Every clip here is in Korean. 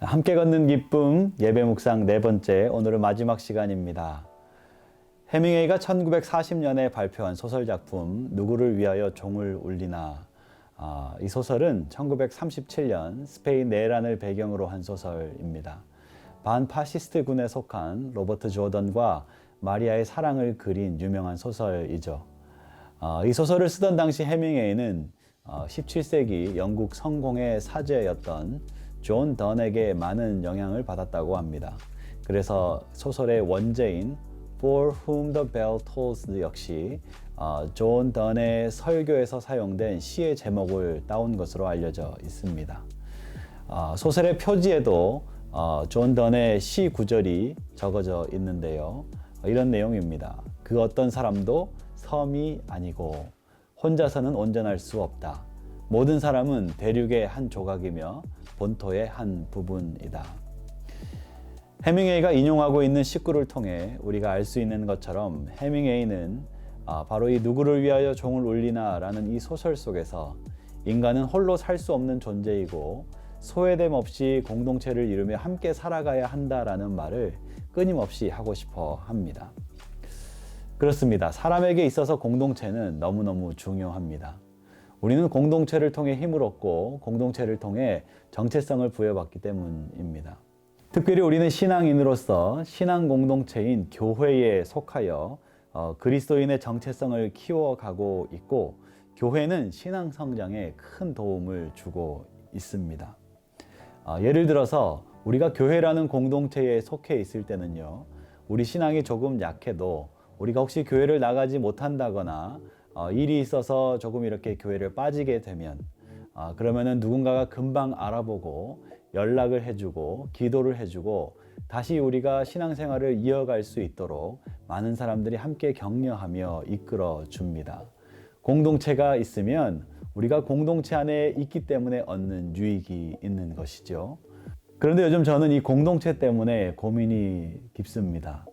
함께 걷는 기쁨 예배 묵상 네 번째, 오늘은 마지막 시간입니다. 해밍웨이가 1940년에 발표한 소설 작품 누구를 위하여 종을 울리나, 이 소설은 1937년 스페인 내란을 배경으로 한 소설입니다. 반파시스트군에 속한 로버트 조던과 마리아의 사랑을 그린 유명한 소설이죠. 이 소설을 쓰던 당시 해밍웨이는 17세기 영국 성공의 사제였던 존 던에게 많은 영향을 받았다고 합니다. 그래서 소설의 원제인 For Whom the Bell Tolls 역시 존 던의 설교에서 사용된 시의 제목을 따온 것으로 알려져 있습니다. 소설의 표지에도 존 던의 시 구절이 적어져 있는데요. 이런 내용입니다. 그 어떤 사람도 섬이 아니고 혼자서는 온전할 수 없다. 모든 사람은 대륙의 한 조각이며 본토의 한 부분이다. 해밍웨이가 인용하고 있는 식구를 통해 우리가 알 수 있는 것처럼 해밍웨이는 바로 이 누구를 위하여 종을 울리나 라는 이 소설 속에서 인간은 홀로 살 수 없는 존재이고 소외됨 없이 공동체를 이루며 함께 살아가야 한다라는 말을 끊임없이 하고 싶어 합니다. 그렇습니다. 사람에게 있어서 공동체는 너무너무 중요합니다. 우리는 공동체를 통해 힘을 얻고 공동체를 통해 정체성을 부여받기 때문입니다. 특별히 우리는 신앙인으로서 신앙 공동체인 교회에 속하여 그리스도인의 정체성을 키워가고 있고, 교회는 신앙 성장에 큰 도움을 주고 있습니다. 예를 들어서 우리가 교회라는 공동체에 속해 있을 때는요, 우리 신앙이 조금 약해도 우리가 혹시 교회를 나가지 못한다거나 일이 있어서 조금 이렇게 교회를 빠지게 되면 그러면은 누군가가 금방 알아보고 연락을 해주고 기도를 해주고 다시 우리가 신앙생활을 이어갈 수 있도록 많은 사람들이 함께 격려하며 이끌어 줍니다. 공동체가 있으면 우리가 공동체 안에 있기 때문에 얻는 유익이 있는 것이죠. 그런데 요즘 저는 이 공동체 때문에 고민이 깊습니다.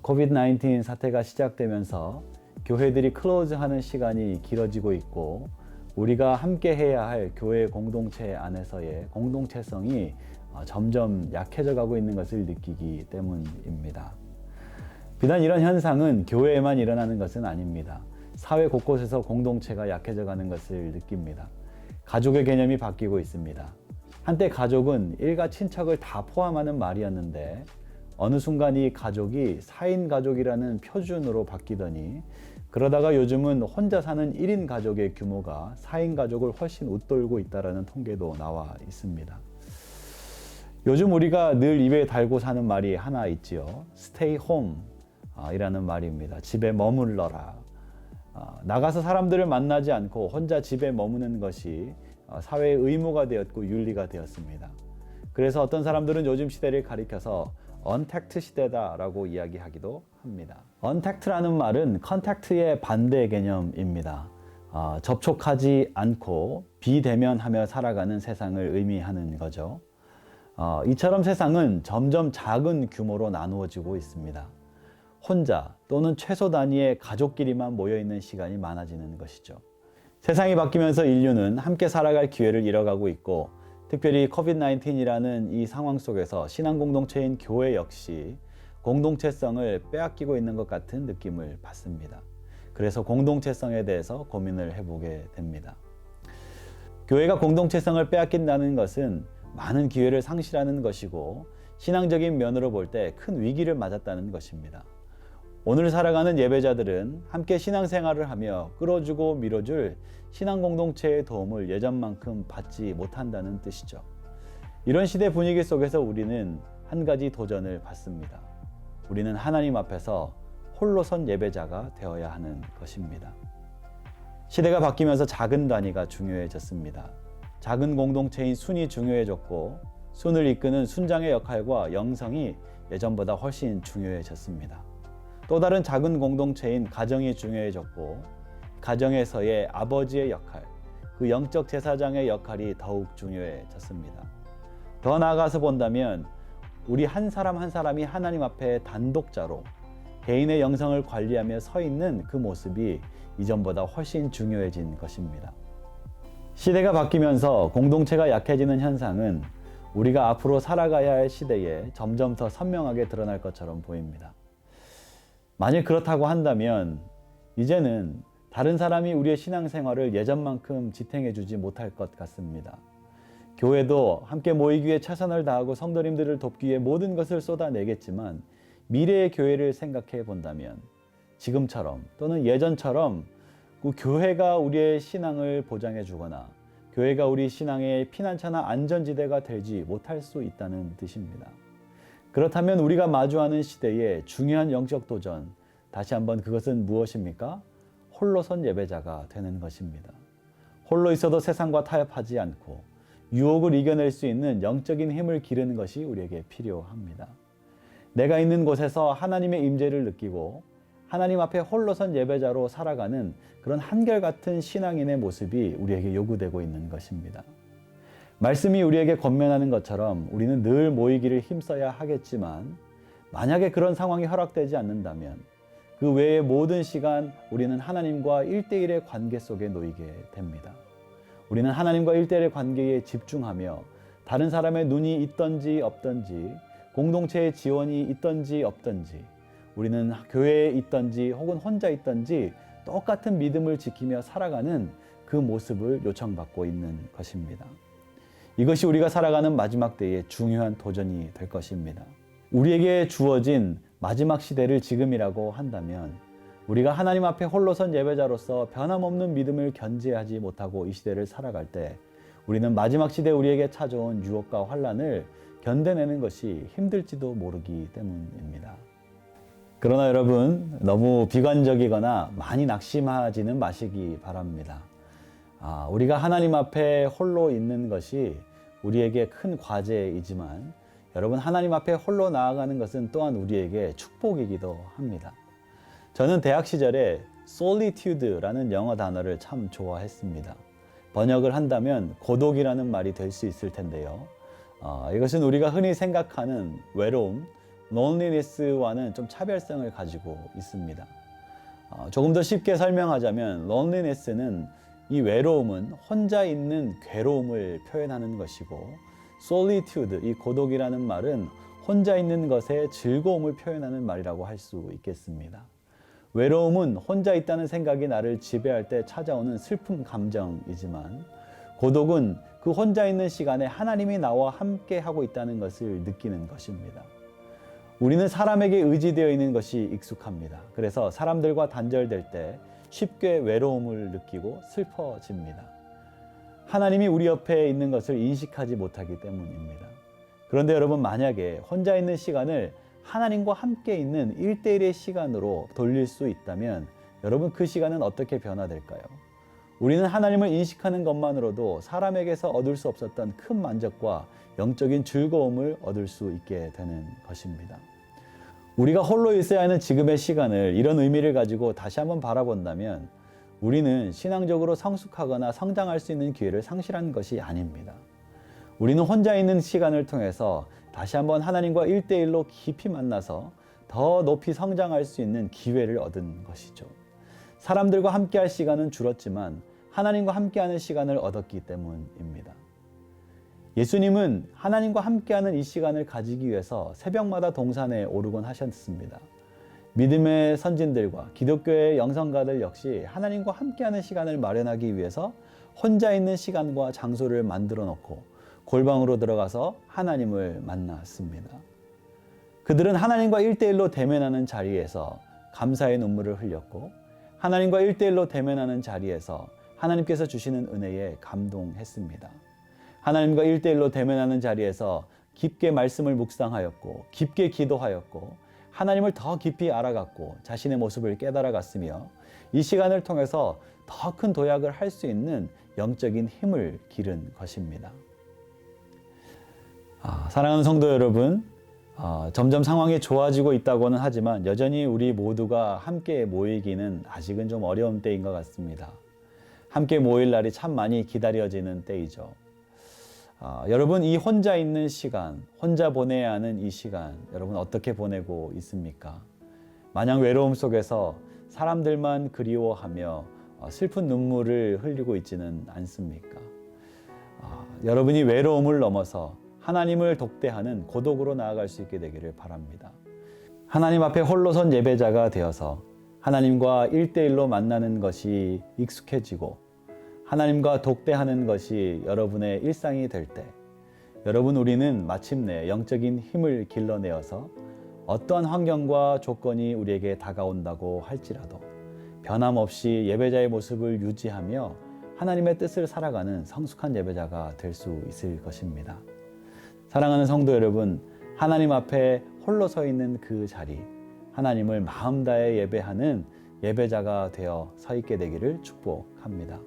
코비드-19 사태가 시작되면서 교회들이 클로즈하는 시간이 길어지고 있고, 우리가 함께 해야 할 교회 공동체 안에서의 공동체성이 점점 약해져 가고 있는 것을 느끼기 때문입니다. 비단 이런 현상은 교회에만 일어나는 것은 아닙니다. 사회 곳곳에서 공동체가 약해져 가는 것을 느낍니다. 가족의 개념이 바뀌고 있습니다. 한때 가족은 일가 친척을 다 포함하는 말이었는데 어느 순간 이 가족이 4인 가족이라는 표준으로 바뀌더니, 그러다가 요즘은 혼자 사는 1인 가족의 규모가 4인 가족을 훨씬 웃돌고 있다는 통계도 나와 있습니다. 요즘 우리가 늘 입에 달고 사는 말이 하나 있지요. Stay home 이라는 말입니다. 집에 머물러라. 나가서 사람들을 만나지 않고 혼자 집에 머무는 것이 사회의 의무가 되었고 윤리가 되었습니다. 그래서 어떤 사람들은 요즘 시대를 가리켜서 언택트 시대다라고 이야기하기도 합니다. 언택트라는 말은 컨택트의 반대 개념입니다. 접촉하지 않고 비대면하며 살아가는 세상을 의미하는 거죠. 이처럼 세상은 점점 작은 규모로 나누어지고 있습니다. 혼자 또는 최소 단위의 가족끼리만 모여있는 시간이 많아지는 것이죠. 세상이 바뀌면서 인류는 함께 살아갈 기회를 잃어가고 있고, 특별히 코비드-19이라는 이 상황 속에서 신앙 공동체인 교회 역시 공동체성을 빼앗기고 있는 것 같은 느낌을 받습니다. 그래서 공동체성에 대해서 고민을 해보게 됩니다. 교회가 공동체성을 빼앗긴다는 것은 많은 기회를 상실하는 것이고, 신앙적인 면으로 볼 때 큰 위기를 맞았다는 것입니다. 오늘 살아가는 예배자들은 함께 신앙생활을 하며 끌어주고 밀어줄 신앙 공동체의 도움을 예전만큼 받지 못한다는 뜻이죠. 이런 시대 분위기 속에서 우리는 한 가지 도전을 받습니다. 우리는 하나님 앞에서 홀로 선 예배자가 되어야 하는 것입니다. 시대가 바뀌면서 작은 단위가 중요해졌습니다. 작은 공동체인 순이 중요해졌고, 순을 이끄는 순장의 역할과 영성이 예전보다 훨씬 중요해졌습니다. 또 다른 작은 공동체인 가정이 중요해졌고, 가정에서의 아버지의 역할, 그 영적 제사장의 역할이 더욱 중요해졌습니다. 더 나아가서 본다면 우리 한 사람 한 사람이 하나님 앞에 단독자로 개인의 영성을 관리하며 서 있는 그 모습이 이전보다 훨씬 중요해진 것입니다. 시대가 바뀌면서 공동체가 약해지는 현상은 우리가 앞으로 살아가야 할 시대에 점점 더 선명하게 드러날 것처럼 보입니다. 만일 그렇다고 한다면 이제는 다른 사람이 우리의 신앙생활을 예전만큼 지탱해 주지 못할 것 같습니다. 교회도 함께 모이기 위해 최선을 다하고 성도님들을 돕기 위해 모든 것을 쏟아내겠지만 미래의 교회를 생각해 본다면 지금처럼 또는 예전처럼 그 교회가 우리의 신앙을 보장해 주거나 교회가 우리 신앙의 피난처나 안전지대가 되지 못할 수 있다는 뜻입니다. 그렇다면 우리가 마주하는 시대의 중요한 영적 도전, 다시 한번 그것은 무엇입니까? 홀로선 예배자가 되는 것입니다. 홀로 있어도 세상과 타협하지 않고 유혹을 이겨낼 수 있는 영적인 힘을 기르는 것이 우리에게 필요합니다. 내가 있는 곳에서 하나님의 임재를 느끼고 하나님 앞에 홀로선 예배자로 살아가는 그런 한결같은 신앙인의 모습이 우리에게 요구되고 있는 것입니다. 말씀이 우리에게 권면하는 것처럼 우리는 늘 모이기를 힘써야 하겠지만 만약에 그런 상황이 허락되지 않는다면 그 외의 모든 시간 우리는 하나님과 1대1의 관계 속에 놓이게 됩니다. 우리는 하나님과 1대1의 관계에 집중하며 다른 사람의 눈이 있던지 없던지 공동체의 지원이 있던지 없던지 우리는 교회에 있던지 혹은 혼자 있던지 똑같은 믿음을 지키며 살아가는 그 모습을 요청받고 있는 것입니다. 이것이 우리가 살아가는 마지막 때의 중요한 도전이 될 것입니다. 우리에게 주어진 마지막 시대를 지금이라고 한다면 우리가 하나님 앞에 홀로선 예배자로서 변함없는 믿음을 견제하지 못하고 이 시대를 살아갈 때 우리는 마지막 시대 우리에게 찾아온 유혹과 환난을 견뎌내는 것이 힘들지도 모르기 때문입니다. 그러나 여러분 너무 비관적이거나 많이 낙심하지는 마시기 바랍니다. 우리가 하나님 앞에 홀로 있는 것이 우리에게 큰 과제이지만 여러분 하나님 앞에 홀로 나아가는 것은 또한 우리에게 축복이기도 합니다. 저는 대학 시절에 solitude라는 영어 단어를 참 좋아했습니다. 번역을 한다면 고독이라는 말이 될 수 있을 텐데요. 이것은 우리가 흔히 생각하는 외로움, loneliness와는 좀 차별성을 가지고 있습니다. 조금 더 쉽게 설명하자면 loneliness는 이 외로움은 혼자 있는 괴로움을 표현하는 것이고 solitude, 이 고독이라는 말은 혼자 있는 것의 즐거움을 표현하는 말이라고 할 수 있겠습니다. 외로움은 혼자 있다는 생각이 나를 지배할 때 찾아오는 슬픈 감정이지만 고독은 그 혼자 있는 시간에 하나님이 나와 함께 하고 있다는 것을 느끼는 것입니다. 우리는 사람에게 의지되어 있는 것이 익숙합니다. 그래서 사람들과 단절될 때 쉽게 외로움을 느끼고 슬퍼집니다. 하나님이 우리 옆에 있는 것을 인식하지 못하기 때문입니다. 그런데 여러분 만약에 혼자 있는 시간을 하나님과 함께 있는 1대1의 시간으로 돌릴 수 있다면 여러분 그 시간은 어떻게 변화될까요? 우리는 하나님을 인식하는 것만으로도 사람에게서 얻을 수 없었던 큰 만족과 영적인 즐거움을 얻을 수 있게 되는 것입니다. 우리가 홀로 있어야 하는 지금의 시간을 이런 의미를 가지고 다시 한번 바라본다면 우리는 신앙적으로 성숙하거나 성장할 수 있는 기회를 상실한 것이 아닙니다. 우리는 혼자 있는 시간을 통해서 다시 한번 하나님과 1대1로 깊이 만나서 더 높이 성장할 수 있는 기회를 얻은 것이죠. 사람들과 함께할 시간은 줄었지만 하나님과 함께하는 시간을 얻었기 때문입니다. 예수님은 하나님과 함께하는 이 시간을 가지기 위해서 새벽마다 동산에 오르곤 하셨습니다. 믿음의 선진들과 기독교의 영성가들 역시 하나님과 함께하는 시간을 마련하기 위해서 혼자 있는 시간과 장소를 만들어 놓고 골방으로 들어가서 하나님을 만났습니다. 그들은 하나님과 1대1로 대면하는 자리에서 감사의 눈물을 흘렸고 하나님과 1대1로 대면하는 자리에서 하나님께서 주시는 은혜에 감동했습니다. 하나님과 1대1로 대면하는 자리에서 깊게 말씀을 묵상하였고 깊게 기도하였고 하나님을 더 깊이 알아갔고 자신의 모습을 깨달아갔으며 이 시간을 통해서 더 큰 도약을 할 수 있는 영적인 힘을 기른 것입니다. 사랑하는 성도 여러분, 점점 상황이 좋아지고 있다고는 하지만 여전히 우리 모두가 함께 모이기는 아직은 좀 어려운 때인 것 같습니다. 함께 모일 날이 참 많이 기다려지는 때이죠. 여러분 이 혼자 있는 시간, 혼자 보내야 하는 이 시간 여러분 어떻게 보내고 있습니까? 마냥 외로움 속에서 사람들만 그리워하며 슬픈 눈물을 흘리고 있지는 않습니까? 여러분이 외로움을 넘어서 하나님을 독대하는 고독으로 나아갈 수 있게 되기를 바랍니다. 하나님 앞에 홀로 선 예배자가 되어서 하나님과 1대1로 만나는 것이 익숙해지고 하나님과 독대하는 것이 여러분의 일상이 될 때 여러분, 우리는 마침내 영적인 힘을 길러내어서 어떠한 환경과 조건이 우리에게 다가온다고 할지라도 변함없이 예배자의 모습을 유지하며 하나님의 뜻을 살아가는 성숙한 예배자가 될 수 있을 것입니다. 사랑하는 성도 여러분, 하나님 앞에 홀로 서 있는 그 자리, 하나님을 마음 다해 예배하는 예배자가 되어 서 있게 되기를 축복합니다.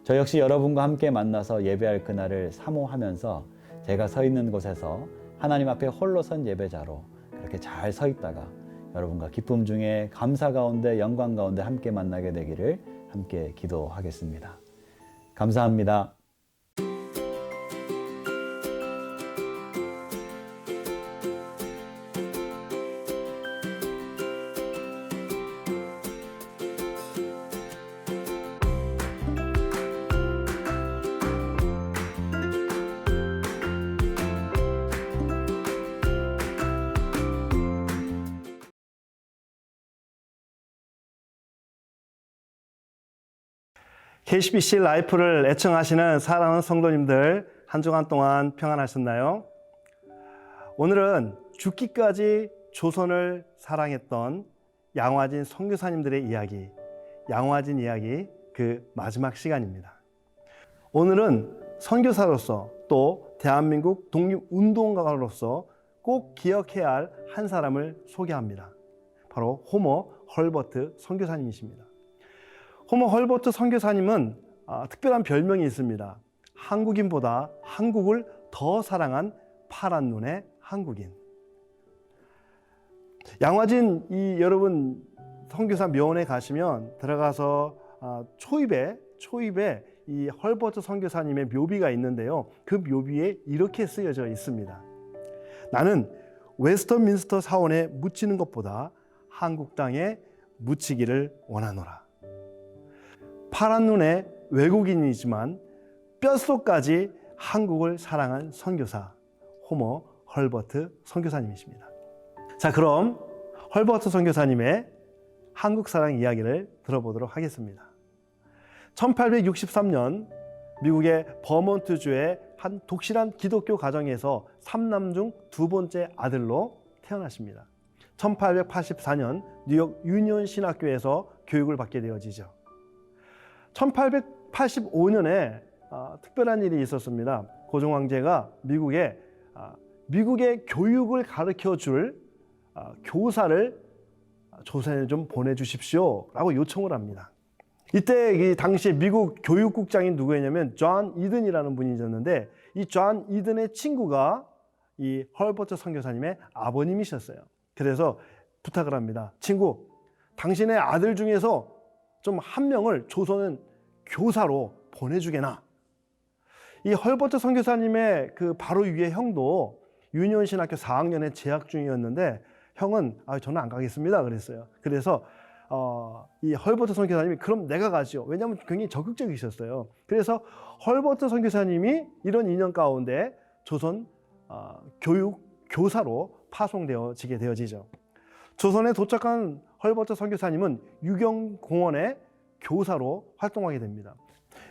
저 역시 여러분과 함께 만나서 예배할 그날을 사모하면서 제가 서 있는 곳에서 하나님 앞에 홀로 선 예배자로 그렇게 잘 서 있다가 여러분과 기쁨 중에 감사 가운데 영광 가운데 함께 만나게 되기를 함께 기도하겠습니다. 감사합니다. KCBC 라이프를 애청하시는 사랑하는 성도님들, 한 주간 동안 평안하셨나요? 오늘은 죽기까지 조선을 사랑했던 양화진 선교사님들의 이야기, 양화진 이야기 그 마지막 시간입니다. 오늘은 선교사로서 또 대한민국 독립운동가로서 꼭 기억해야 할 한 사람을 소개합니다. 바로 호머 헐버트 선교사님이십니다. 호머 헐버트 선교사님은 특별한 별명이 있습니다. 한국인보다 한국을 더 사랑한 파란 눈의 한국인. 양화진 여러분 선교사 묘원에 가시면 들어가서 초입에 이 헐버트 선교사님의 묘비가 있는데요. 그 묘비에 이렇게 쓰여져 있습니다. 나는 웨스터민스터 사원에 묻히는 것보다 한국 땅에 묻히기를 원하노라. 파란 눈의 외국인이지만 뼛속까지 한국을 사랑한 선교사 호머 헐버트 선교사님이십니다. 자, 그럼 헐버트 선교사님의 한국 사랑 이야기를 들어보도록 하겠습니다. 1863년 미국의 버몬트주의 한 독실한 기독교 가정에서 3남 중 두 번째 아들로 태어나십니다. 1884년 뉴욕 유니온 신학교에서 교육을 받게 되어지죠. 1885년에 특별한 일이 있었습니다. 고종 황제가 미국의 교육을 가르쳐 줄 교사를 조선에 좀 보내주십시오 라고 요청을 합니다. 이때 이 당시 미국 교육국장이 누구였냐면 존 이든이라는 분이 있었는데, 이 존 이든의 친구가 이 헐버트 선교사님의 아버님이셨어요. 그래서 부탁을 합니다. 친구, 당신의 아들 중에서 좀 한 명을 조선 교사로 보내주게나. 이 헐버트 선교사님의 그 바로 위에 형도 유니온 신학교 4학년에 재학 중이었는데, 형은 저는 안 가겠습니다 그랬어요. 그래서 이 헐버트 선교사님이 그럼 내가 가지요. 왜냐하면 굉장히 적극적이셨어요. 그래서 헐버트 선교사님이 이런 인연 가운데 조선 교육 교사로 파송되어지게 되어지죠. 조선에 도착한 헐버트 선교사님은 유경공원의 교사로 활동하게 됩니다.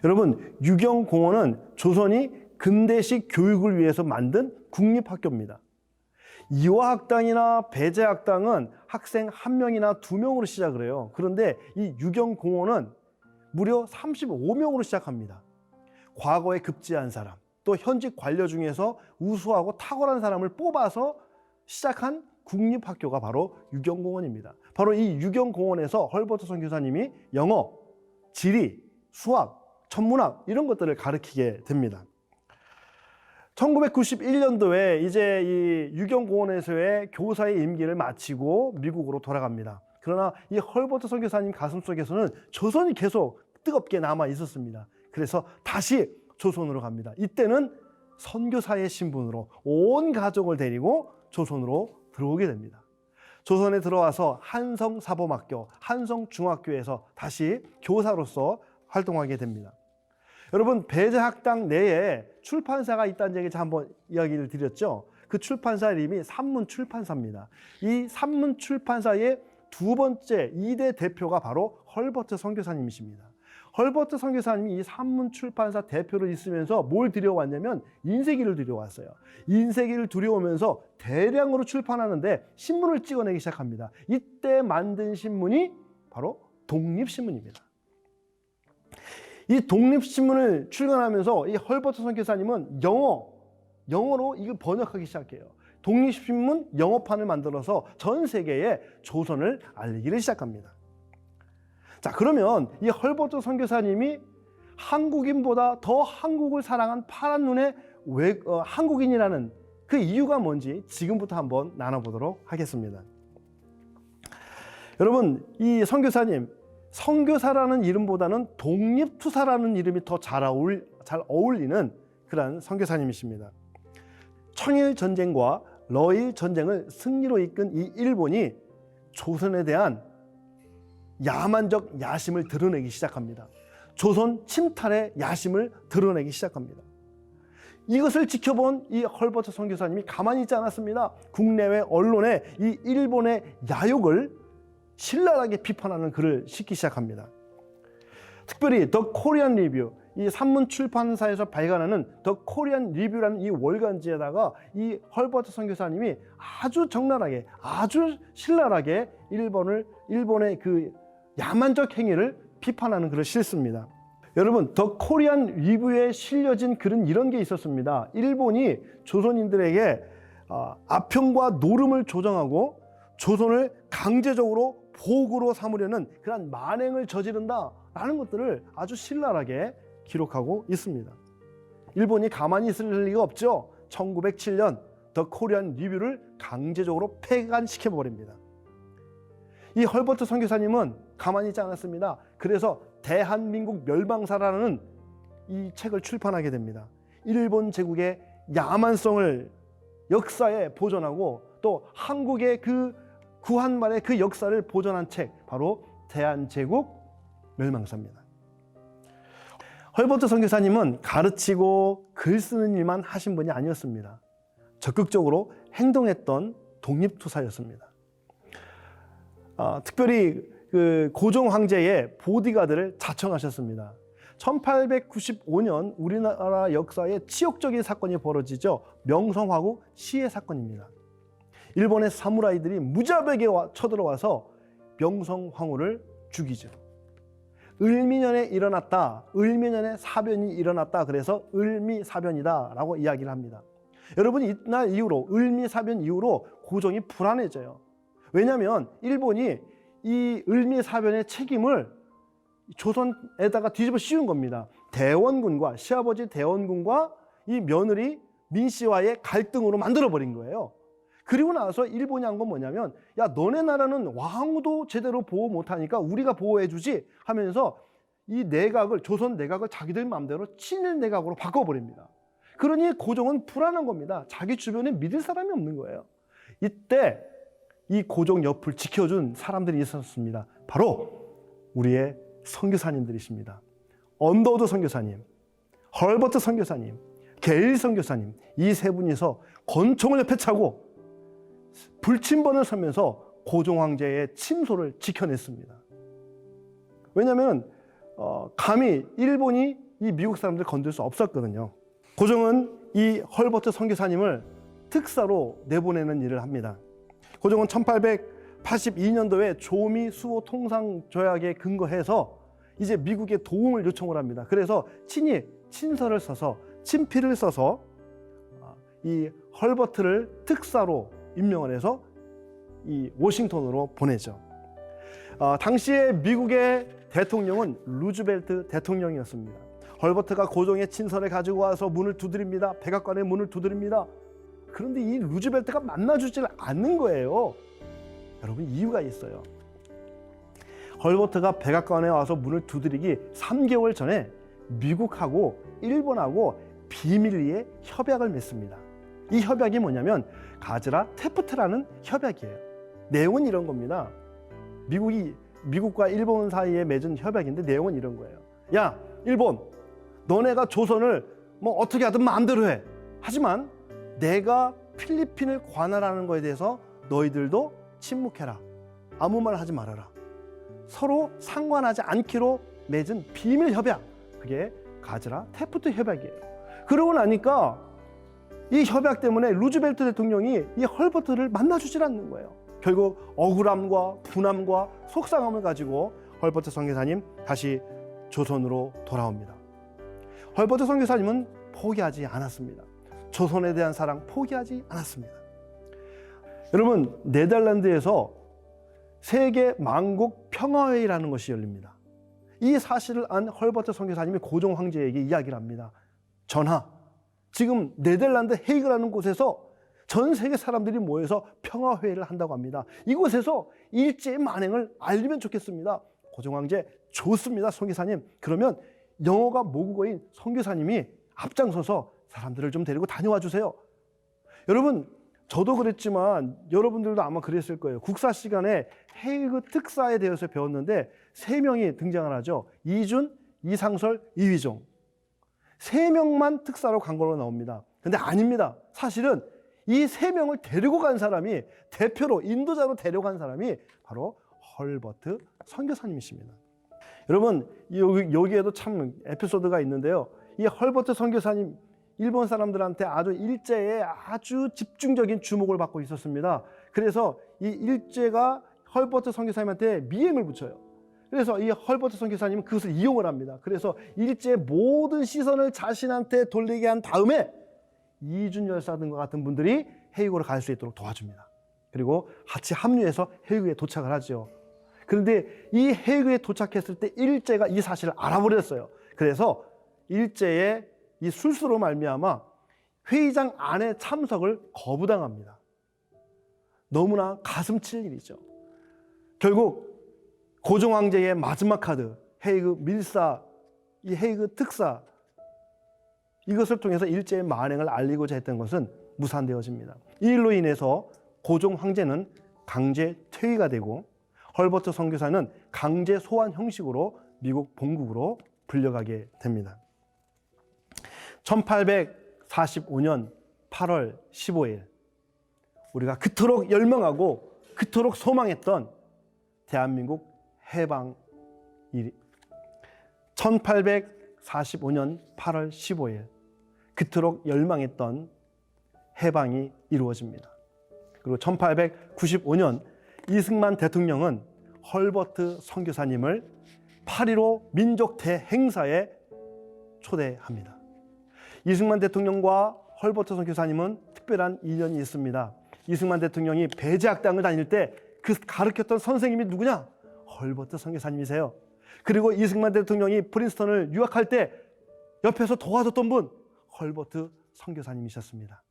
여러분, 유경공원은 조선이 근대식 교육을 위해서 만든 국립학교입니다. 이화학당이나 배재학당은 학생 1명이나 2명으로 시작을 해요. 그런데 이 유경공원은 무려 35명으로 시작합니다. 과거에 급제한 사람, 또 현직 관료 중에서 우수하고 탁월한 사람을 뽑아서 시작한 국립학교가 바로 유경공원입니다. 바로 이 유경공원에서 헐버트 선교사님이 영어, 지리, 수학, 천문학 이런 것들을 가르치게 됩니다. 1991년도에 이제 이 유경공원에서의 교사의 임기를 마치고 미국으로 돌아갑니다. 그러나 이 헐버트 선교사님 가슴속에서는 조선이 계속 뜨겁게 남아 있었습니다. 그래서 다시 조선으로 갑니다. 이때는 선교사의 신분으로 온 가족을 데리고 조선으로 들어오게 됩니다. 조선에 들어와서 한성사범학교, 한성중학교에서 다시 교사로서 활동하게 됩니다. 여러분, 배재학당 내에 출판사가 있다는 얘기 제가 한번 이야기를 드렸죠. 그 출판사 이름이 산문출판사입니다. 이 산문출판사의 두 번째 2대 대표가 바로 헐버트 선교사님이십니다. 헐버트 선교사님이 이 산문출판사 대표로 있으면서 뭘 들여왔냐면 인쇄기를 들여왔어요. 인쇄기를 들여오면서 대량으로 출판하는데 신문을 찍어내기 시작합니다. 이때 만든 신문이 바로 독립신문입니다. 이 독립신문을 출간하면서 이 헐버트 선교사님은 영어로 이걸 번역하기 시작해요. 독립신문 영어판을 만들어서 전 세계에 조선을 알리기를 시작합니다. 자, 그러면 이 헐버트 선교사님이 한국인보다 더 한국을 사랑한 파란 눈의 한국인이라는 그 이유가 뭔지 지금부터 한번 나눠보도록 하겠습니다. 여러분, 이 선교사님, 선교사라는 이름보다는 독립투사라는 이름이 더 잘 어울리는 그런 선교사님이십니다. 청일전쟁과 러일전쟁을 승리로 이끈 이 일본이 조선에 대한 야만적 야심을 드러내기 시작합니다. 조선 침탈의 야심을 드러내기 시작합니다. 이것을 지켜본 이 헐버트 선교사님이 가만히 있지 않았습니다. 국내외 언론에 이 일본의 야욕을 신랄하게 비판하는 글을 싣기 시작합니다. 특별히 더 코리안 리뷰, 이 산문 출판사에서 발간하는 더 코리안 리뷰라는 이 월간지에다가 이 헐버트 선교사님이 아주 적나라하게, 아주 신랄하게 일본의 그 야만적 행위를 비판하는 글을 싣습니다. 여러분, 더 코리안 리뷰에 실려진 글은 이런 게 있었습니다. 일본이 조선인들에게 아평과 노름을 조정하고 조선을 강제적으로 복으로 삼으려는 그런 만행을 저지른다라는 것들을 아주 신랄하게 기록하고 있습니다. 일본이 가만히 있을 리가 없죠. 1907년 더 코리안 리뷰를 강제적으로 폐간시켜버립니다. 이 헐버트 선교사님은 가만히 있지 않았습니다. 그래서 대한민국 멸망사라는 이 책을 출판하게 됩니다. 일본 제국의 야만성을 역사에 보존하고 또 한국의 그 구한말의 그 역사를 보존한 책, 바로 대한제국 멸망사입니다. 헐버트 선교사님은 가르치고 글 쓰는 일만 하신 분이 아니었습니다. 적극적으로 행동했던 독립투사였습니다. 특별히 그 고종 황제의 보디가드를 자청하셨습니다. 1895년 우리나라 역사에 치욕적인 사건이 벌어지죠. 명성황후 시해 사건입니다. 일본의 사무라이들이 무자백에 쳐들어와서 명성황후를 죽이죠. 을미년에 일어났다, 을미년에 사변이 일어났다, 그래서 을미사변이다 라고 이야기를 합니다. 여러분, 이날 이후로, 을미사변 이후로 고종이 불안해져요. 왜냐하면 일본이 이 을미사변의 책임을 조선에다가 뒤집어 씌운 겁니다. 대원군과, 시아버지 대원군과 이 며느리 민씨와의 갈등으로 만들어버린 거예요. 그리고 나서 일본이 한 건 뭐냐면, 야, 너네 나라는 왕후도 제대로 보호 못하니까 우리가 보호해주지 하면서 이 내각을, 조선 내각을 자기들 마음대로 친일 내각으로 바꿔버립니다. 그러니 고종은 불안한 겁니다. 자기 주변에 믿을 사람이 없는 거예요. 이때 이 고종 옆을 지켜준 사람들이 있었습니다. 바로 우리의 선교사님들이십니다. 언더우드 선교사님, 헐버트 선교사님, 게일 선교사님, 이 세 분이서 권총을 옆에 차고 불침번을 서면서 고종 황제의 침소를 지켜냈습니다. 왜냐하면 감히 일본이 이 미국 사람들을 건들 수 없었거든요. 고종은 이 헐버트 선교사님을 특사로 내보내는 일을 합니다. 고종은 1882년도에 조미 수호 통상 조약에 근거해서 이제 미국에 도움을 요청을 합니다. 그래서 친히 친서를 써서, 친필을 써서 이 헐버트를 특사로 임명을 해서 이 워싱턴으로 보내죠. 당시에 미국의 대통령은 루즈벨트 대통령이었습니다. 헐버트가 고종의 친서를 가지고 와서 문을 두드립니다. 백악관의 문을 두드립니다. 그런데 이 루즈벨트가 만나주질 않는 거예요. 여러분, 이유가 있어요. 헐버트가 백악관에 와서 문을 두드리기 3개월 전에 미국하고 일본하고 비밀리에 협약을 맺습니다. 이 협약이 뭐냐면 가즈라 테프트라는 협약이에요. 내용은 이런 겁니다. 미국과 일본 사이에 맺은 협약인데 내용은 이런 거예요. 야, 일본, 너네가 조선을 뭐 어떻게 하든 마음대로 해. 하지만 내가 필리핀을 관할하는 것에 대해서 너희들도 침묵해라. 아무 말 하지 말아라. 서로 상관하지 않기로 맺은 비밀 협약, 그게 가즈라 테프트 협약이에요. 그러고 나니까 이 협약 때문에 루즈벨트 대통령이 이 헐버트를 만나주질 않는 거예요. 결국 억울함과 분함과 속상함을 가지고 헐버트 선교사님 다시 조선으로 돌아옵니다. 헐버트 선교사님은 포기하지 않았습니다. 조선에 대한 사랑 포기하지 않았습니다. 여러분, 네덜란드에서 세계 만국 평화회의라는 것이 열립니다. 이 사실을 안 헐버트 선교사님이 고종 황제에게 이야기를 합니다. 전하, 지금 네덜란드 헤이그라는 곳에서 전 세계 사람들이 모여서 평화회의를 한다고 합니다. 이곳에서 일제의 만행을 알리면 좋겠습니다. 고종 황제, 좋습니다, 선교사님. 그러면 영어가 모국어인 선교사님이 앞장서서 사람들을 좀 데리고 다녀와 주세요. 여러분, 저도 그랬지만 여러분들도 아마 그랬을 거예요. 국사 시간에 헤이그 특사에 대해서 배웠는데 3명이 등장을 하죠. 이준, 이상설, 이휘종. 3명만 특사로 간 걸로 나옵니다. 근데 아닙니다. 사실은 이 3명을 데리고 간 사람이, 대표로 인도자로 데려간 사람이 바로 헐버트 선교사님이십니다. 여러분, 여기에도 참 에피소드가 있는데요. 이 헐버트 선교사님, 일본 사람들한테 아주 일제에 아주 집중적인 주목을 받고 있었습니다. 그래서 이 일제가 헐버트 선교사님한테 미행을 붙여요. 그래서 이 헐버트 선교사님은 그것을 이용을 합니다. 그래서 일제의 모든 시선을 자신한테 돌리게 한 다음에 이준 열사 등과 같은 분들이 헤이고를 갈 수 있도록 도와줍니다. 그리고 같이 합류해서 헤이고에 도착을 하죠. 그런데 이 헤이고에 도착했을 때 일제가 이 사실을 알아버렸어요. 그래서 일제의 이 술수로 말미암아 회의장 안에 참석을 거부당합니다. 너무나 가슴 칠 일이죠. 결국 고종 황제의 마지막 카드, 헤이그 밀사, 이 헤이그 특사, 이것을 통해서 일제의 만행을 알리고자 했던 것은 무산되어집니다. 이 일로 인해서 고종 황제는 강제 퇴위가 되고 헐버트 선교사는 강제 소환 형식으로 미국 본국으로 불려가게 됩니다. 1845년 8월 15일, 우리가 그토록 열망하고 그토록 소망했던 대한민국 해방일, 1845년 8월 15일, 그토록 열망했던 해방이 이루어집니다. 그리고 1895년 이승만 대통령은 헐버트 선교사님을 8.15 민족 대행사에 초대합니다. 이승만 대통령과 헐버트 선교사님은 특별한 인연이 있습니다. 이승만 대통령이 배제학당을 다닐 때 그 가르쳤던 선생님이 누구냐? 헐버트 선교사님이세요. 그리고 이승만 대통령이 프린스턴을 유학할 때 옆에서 도와줬던 분, 헐버트 선교사님이셨습니다.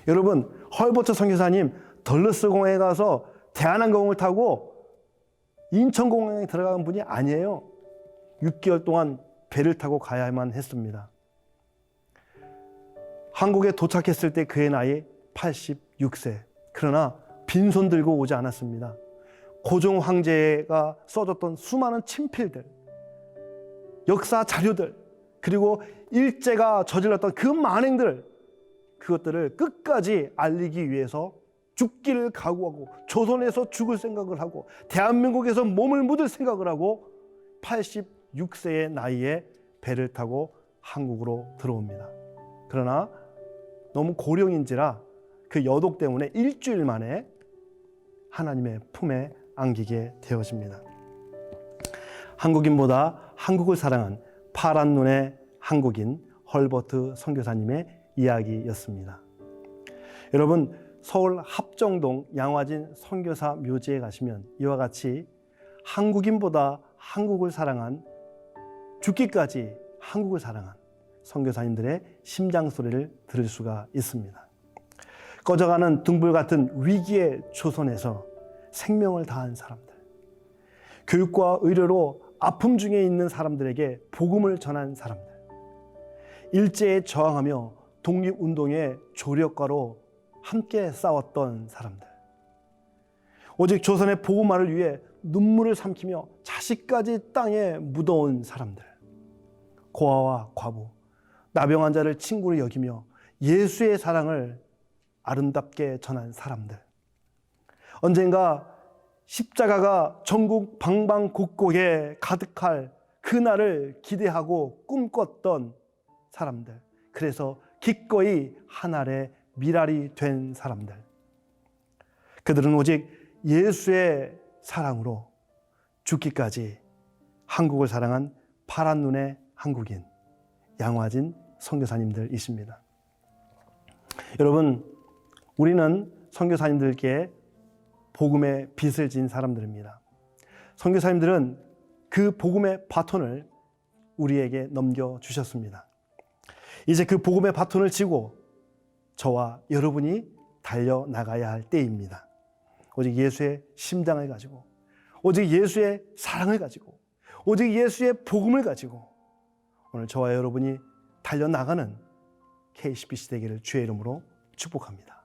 여러분, 헐버트 선교사님 덜러스 공항에 가서 대한항공을 타고 인천공항에 들어간 분이 아니에요. 6개월 동안 배를 타고 가야만 했습니다. 한국에 도착했을 때 그의 나이 86세. 그러나 빈손 들고 오지 않았습니다. 고종 황제가 써줬던 수많은 친필들, 역사 자료들, 그리고 일제가 저질렀던 그 만행들, 그것들을 끝까지 알리기 위해서 죽기를 각오하고 조선에서 죽을 생각을 하고 대한민국에서 몸을 묻을 생각을 하고 86세의 나이에 배를 타고 한국으로 들어옵니다. 그러나 너무 고령인지라 그 여독 때문에 일주일 만에 하나님의 품에 안기게 되어집니다. 한국인보다 한국을 사랑한 파란 눈의 한국인 헐버트 선교사님의 이야기였습니다. 여러분, 서울 합정동 양화진 선교사 묘지에 가시면 이와 같이 한국인보다 한국을 사랑한, 죽기까지 한국을 사랑한 선교사님들의 심장 소리를 들을 수가 있습니다. 꺼져가는 등불 같은 위기의 조선에서 생명을 다한 사람들, 교육과 의료로 아픔 중에 있는 사람들에게 복음을 전한 사람들, 일제에 저항하며 독립운동의 조력가로 함께 싸웠던 사람들, 오직 조선의 복음화를 위해 눈물을 삼키며 자식까지 땅에 묻어온 사람들, 고아와 과부, 나병 환자를 친구로 여기며 예수의 사랑을 아름답게 전한 사람들. 언젠가 십자가가 전국 방방곡곡에 가득할 그날을 기대하고 꿈꿨던 사람들. 그래서 기꺼이 하늘의 미랄이 된 사람들. 그들은 오직 예수의 사랑으로 죽기까지 한국을 사랑한 파란 눈의 한국인, 양화진 선교사님들이십니다. 여러분, 우리는 선교사님들께 복음의 빚을 진 사람들입니다. 선교사님들은 그 복음의 바톤을 우리에게 넘겨주셨습니다. 이제 그 복음의 바톤을 쥐고 저와 여러분이 달려나가야 할 때입니다. 오직 예수의 심장을 가지고, 오직 예수의 사랑을 가지고, 오직 예수의 복음을 가지고 오늘 저와 여러분이 달려나가는 KCBC 되기를 주의 이름으로 축복합니다.